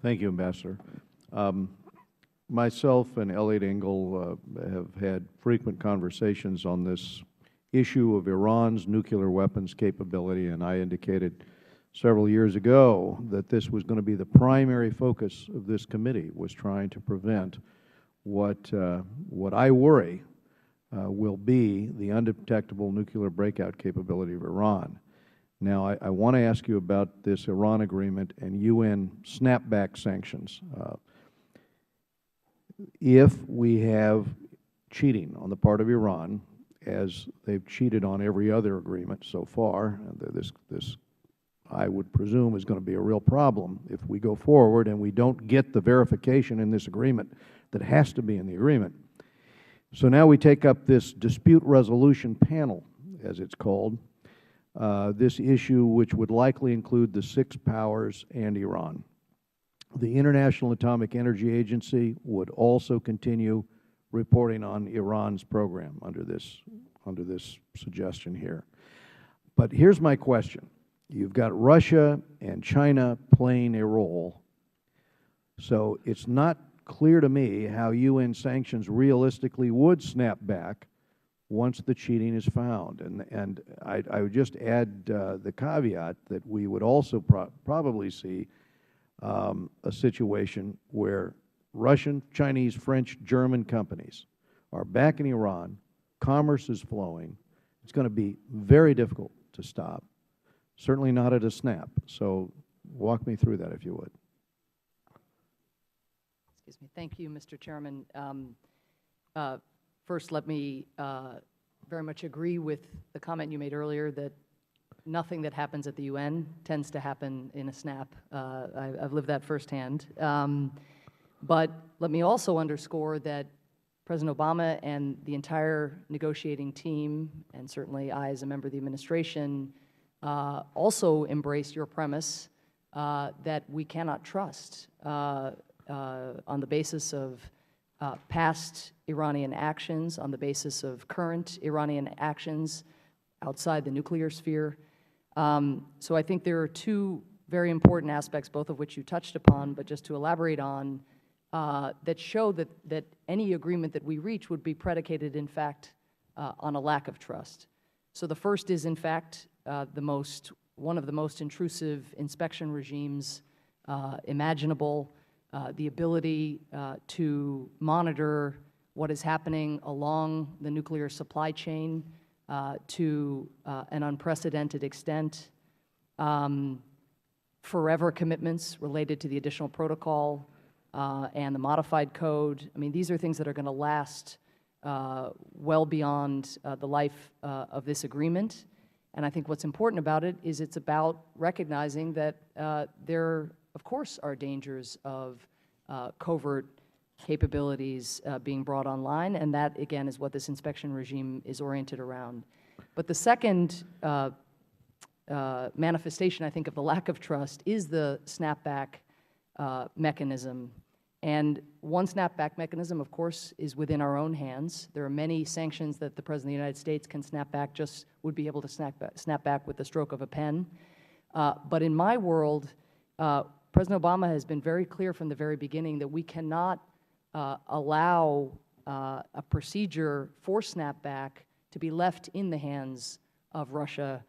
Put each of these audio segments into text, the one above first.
Thank you, Ambassador. Myself and Elliot Engel have had frequent conversations on this issue of Iran's nuclear weapons capability, and I indicated several years ago that this was going to be the primary focus of this committee, was trying to prevent what I worry will be the undetectable nuclear breakout capability of Iran. Now, I want to ask you about this Iran agreement and UN snapback sanctions. If we have cheating on the part of Iran, as they've cheated on every other agreement so far, this I would presume is going to be a real problem if we go forward and we don't get the verification in this agreement that has to be in the agreement. So now we take up this dispute resolution panel, as it's called, this issue which would likely include the 6 powers and Iran. The International Atomic Energy Agency would also continue reporting on Iran's program under this suggestion here. But here's my question. You've got Russia and China playing a role, so it's not clear to me how UN sanctions realistically would snap back once the cheating is found. And I would just add the caveat that we would also probably see a situation where Russian, Chinese, French, German companies are back in Iran, commerce is flowing. It's going to be very difficult to stop, certainly not at a snap. So walk me through that, if you would. Excuse me. Thank you, Mr. Chairman. First, let me very much agree with the comment you made earlier that nothing that happens at the UN tends to happen in a snap. I've lived that firsthand. But let me also underscore that President Obama and the entire negotiating team, and certainly I as a member of the administration, also embrace your premise that we cannot trust on the basis of past Iranian actions, on the basis of current Iranian actions outside the nuclear sphere. So I think there are 2 very important aspects, both of which you touched upon, but just to elaborate on, that show that any agreement that we reach would be predicated, in fact, on a lack of trust. So the first is, in fact, one of the most intrusive inspection regimes imaginable, the ability to monitor what is happening along the nuclear supply chain to an unprecedented extent, forever commitments related to the additional protocol and the modified code. I mean, these are things that are going to last well beyond the life of this agreement. And I think what's important about it is it's about recognizing that there, of course, are dangers of covert capabilities being brought online, and that, again, is what this inspection regime is oriented around. But the second manifestation, I think, of the lack of trust is the snapback mechanism. And one snapback mechanism, of course, is within our own hands. There are many sanctions that the President of the United States can snap back, just would be able to snap back with the stroke of a pen. But in my world, President Obama has been very clear from the very beginning that we cannot allow a procedure for snapback to be left in the hands of Russia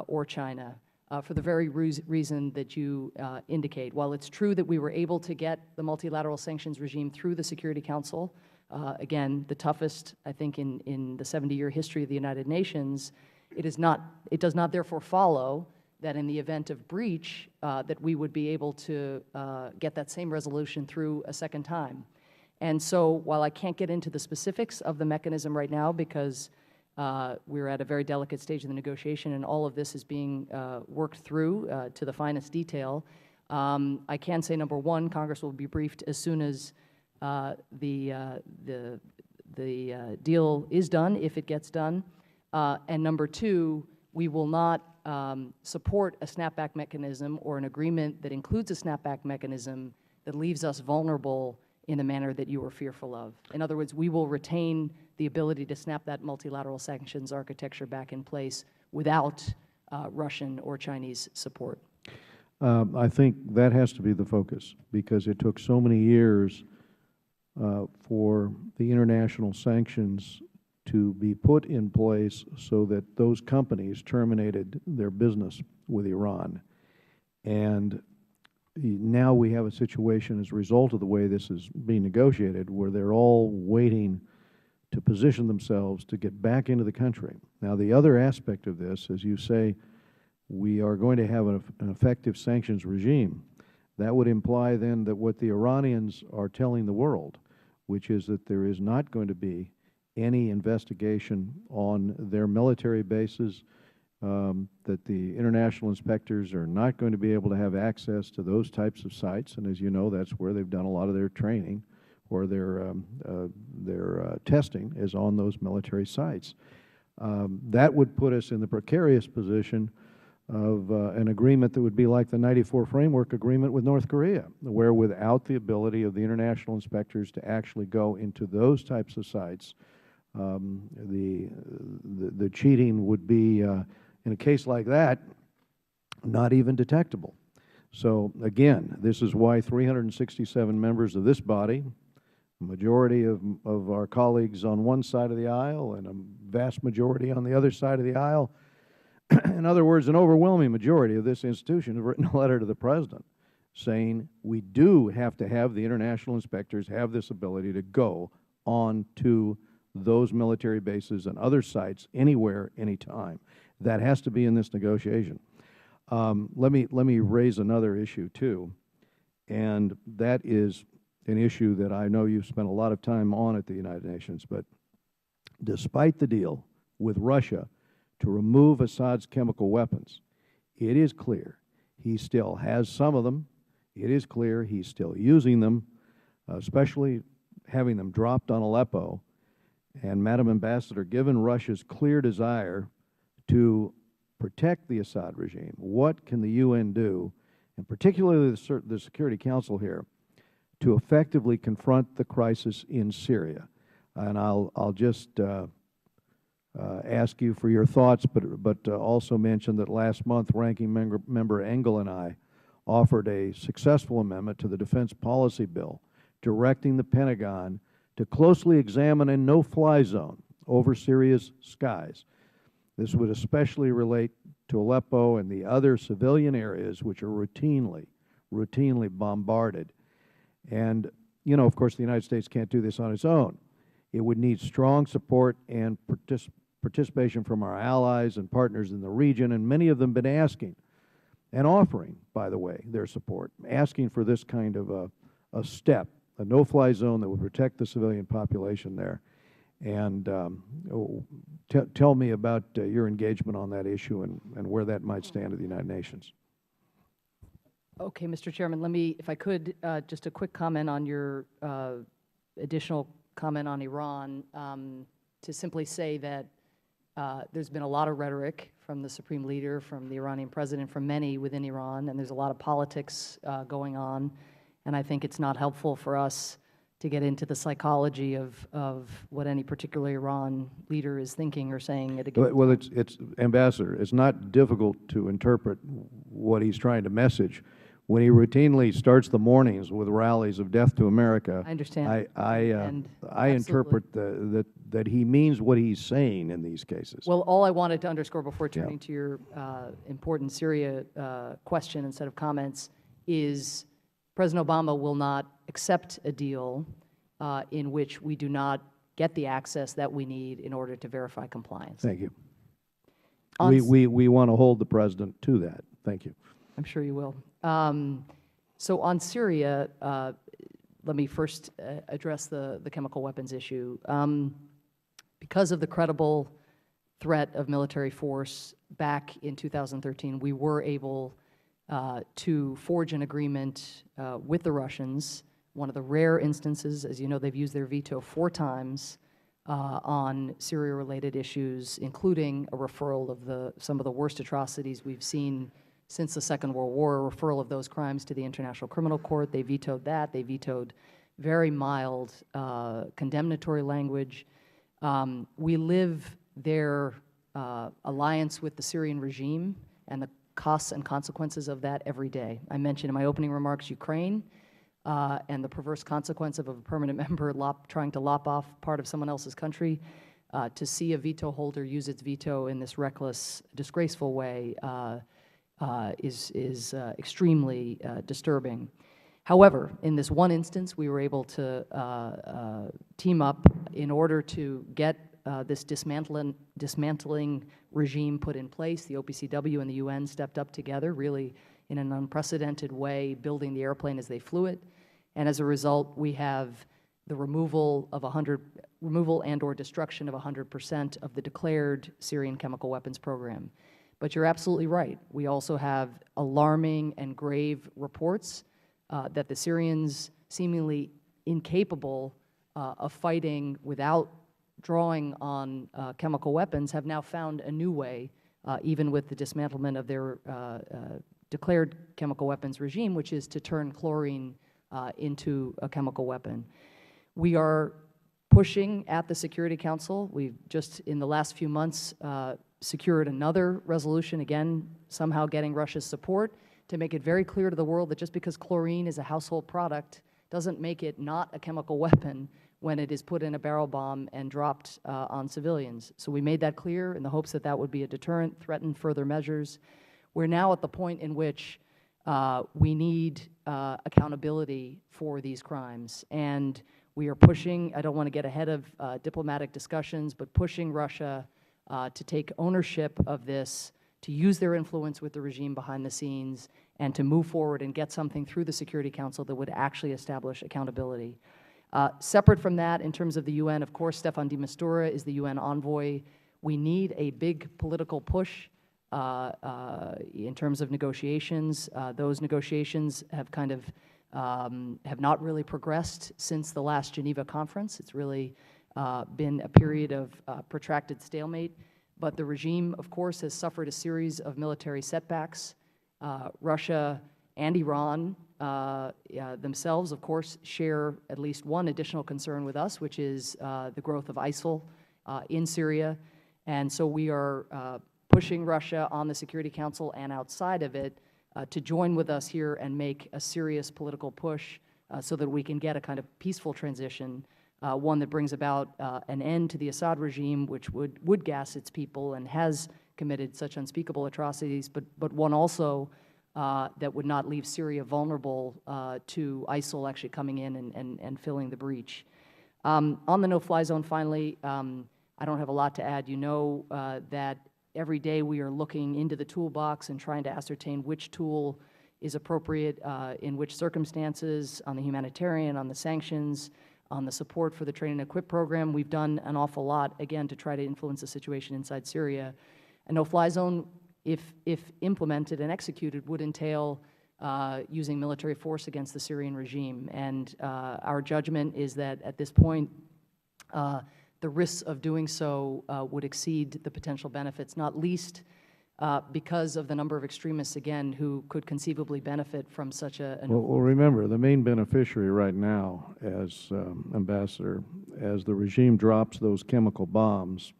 or China for the very reason that you indicate. While it's true that we were able to get the multilateral sanctions regime through the Security Council, again, the toughest, I think, in the 70-year history of the United Nations, it does not therefore follow that in the event of breach, that we would be able to get that same resolution through a second time. And so while I can't get into the specifics of the mechanism right now because we're at a very delicate stage of the negotiation and all of this is being worked through to the finest detail, I can say, number one, Congress will be briefed as soon as the deal is done, if it gets done. And number two, we will not support a snapback mechanism or an agreement that includes a snapback mechanism that leaves us vulnerable in the manner that you were fearful of. In other words, we will retain the ability to snap that multilateral sanctions architecture back in place without Russian or Chinese support. I think that has to be the focus, because it took so many years for the international sanctions to be put in place so that those companies terminated their business with Iran. And now we have a situation as a result of the way this is being negotiated where they're all waiting to position themselves to get back into the country. Now, the other aspect of this, as you say, we are going to have an effective sanctions regime. That would imply then that what the Iranians are telling the world, which is that there is not going to be any investigation on their military bases, that the international inspectors are not going to be able to have access to those types of sites. And as you know, that's where they've done a lot of their training or their testing is on those military sites. That would put us in the precarious position of an agreement that would be like the '94 Framework Agreement with North Korea, where without the ability of the international inspectors to actually go into those types of sites, the cheating would be, in a case like that, not even detectable. So again, this is why 367 members of this body, a majority of our colleagues on one side of the aisle and a vast majority on the other side of the aisle, in other words, an overwhelming majority of this institution have written a letter to the President saying we do have to have the international inspectors have this ability to go on to those military bases and other sites anywhere, anytime. That has to be in this negotiation. Let me raise another issue too, and that is an issue that I know you've spent a lot of time on at the United Nations. But despite the deal with Russia to remove Assad's chemical weapons, it is clear he still has some of them. It is clear he's still using them, especially having them dropped on Aleppo. And, Madam Ambassador, given Russia's clear desire to protect the Assad regime, what can the UN do, and particularly the Security Council here, to effectively confront the crisis in Syria? And I'll just ask you for your thoughts, but also mention that last month Ranking Member Engel and I offered a successful amendment to the Defense Policy Bill directing the Pentagon to closely examine a no-fly zone over Syria's skies. This would especially relate to Aleppo and the other civilian areas which are routinely bombarded. And, you know, of course, the United States can't do this on its own. It would need strong support and participation from our allies and partners in the region, and many of them have been asking and offering, by the way, their support, asking for this kind of a step, a no-fly zone that would protect the civilian population there. And tell me about your engagement on that issue and where that might stand at the United Nations. Okay, Mr. Chairman, let me, if I could, just a quick comment on your additional comment on Iran, to simply say that there's been a lot of rhetoric from the Supreme Leader, from the Iranian President, from many within Iran, and there's a lot of politics going on, and I think it's not helpful for us to get into the psychology of what any particular Iran leader is thinking or saying at a given time. Well, it's Ambassador, it's not difficult to interpret what he's trying to message. When he routinely starts the mornings with rallies of death to America, I understand. I interpret that he means what he's saying in these cases. Well, all I wanted to underscore before turning to your important Syria question and set of comments is President Obama will not accept a deal in which we do not get the access that we need in order to verify compliance. Thank you. We want to hold the President to that. Thank you. I'm sure you will. So on Syria, let me first address the chemical weapons issue. Because of the credible threat of military force back in 2013, we were able to forge an agreement with the Russians, one of the rare instances. As you know, they've used their veto 4 times on Syria-related issues, including a referral of some of the worst atrocities we've seen since the Second World War, a referral of those crimes to the International Criminal Court. They vetoed that. They vetoed very mild condemnatory language. We live their alliance with the Syrian regime and the costs and consequences of that every day. I mentioned in my opening remarks Ukraine and the perverse consequence of a permanent member trying to lop off part of someone else's country. To see a veto holder use its veto in this reckless, disgraceful way is extremely disturbing. However, in this one instance, we were able to team up in order to get this dismantling regime put in place. The OPCW and the UN stepped up together, really in an unprecedented way, building the airplane as they flew it. And as a result, we have the removal and/or destruction of 100% of the declared Syrian chemical weapons program. But you're absolutely right. We also have alarming and grave reports that the Syrians, seemingly incapable of fighting without drawing on chemical weapons, have now found a new way, even with the dismantlement of their declared chemical weapons regime, which is to turn chlorine into a chemical weapon. We are pushing at the Security Council. We've just, in the last few months, secured another resolution, again, somehow getting Russia's support, to make it very clear to the world that just because chlorine is a household product doesn't make it not a chemical weapon when it is put in a barrel bomb and dropped on civilians. So we made that clear in the hopes that that would be a deterrent, threaten further measures. We're now at the point in which we need accountability for these crimes. And we are pushing, I don't want to get ahead of diplomatic discussions, but pushing Russia to take ownership of this, to use their influence with the regime behind the scenes, and to move forward and get something through the Security Council that would actually establish accountability. Separate from that, in terms of the UN, of course, Staffan de Mistura is the UN envoy. We need a big political push in terms of negotiations. Those negotiations have kind of have not really progressed since the last Geneva conference. It's really been a period of protracted stalemate. But the regime, of course, has suffered a series of military setbacks. Russia and Iran themselves, of course, share at least one additional concern with us, which is the growth of ISIL in Syria. And so we are pushing Russia on the Security Council and outside of it to join with us here and make a serious political push so that we can get a kind of peaceful transition, one that brings about an end to the Assad regime, which would gas its people and has committed such unspeakable atrocities, but one also that would not leave Syria vulnerable to ISIL actually coming in and filling the breach. On the no-fly zone, finally, I don't have a lot to add. You know that every day we are looking into the toolbox and trying to ascertain which tool is appropriate in which circumstances, on the humanitarian, on the sanctions, on the support for the train and equip program. We've done an awful lot, again, to try to influence the situation inside Syria. A no-fly zone, if implemented and executed, would entail using military force against the Syrian regime. And our judgment is that at this point, the risks of doing so would exceed the potential benefits, not least because of the number of extremists, again, who could conceivably benefit from such a... Well, remember, the main beneficiary right now, as Ambassador, as the regime drops those chemical bombs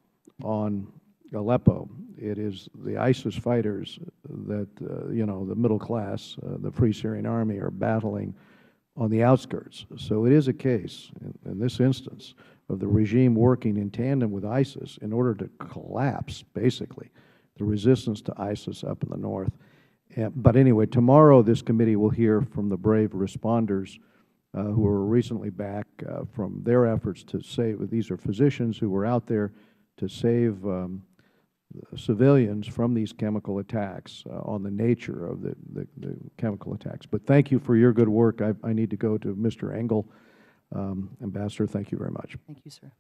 on Aleppo, it is the ISIS fighters that, you know, the middle class, the Free Syrian Army, are battling on the outskirts. So it is a case, in this instance, of the regime working in tandem with ISIS in order to collapse, basically, the resistance to ISIS up in the north. But anyway, tomorrow this committee will hear from the brave responders who were recently back from their efforts to save, these are physicians who were out there to save civilians from these chemical attacks, on the nature of the chemical attacks. But thank you for your good work. I need to go to Mr. Engel. Ambassador, thank you very much. Thank you, sir.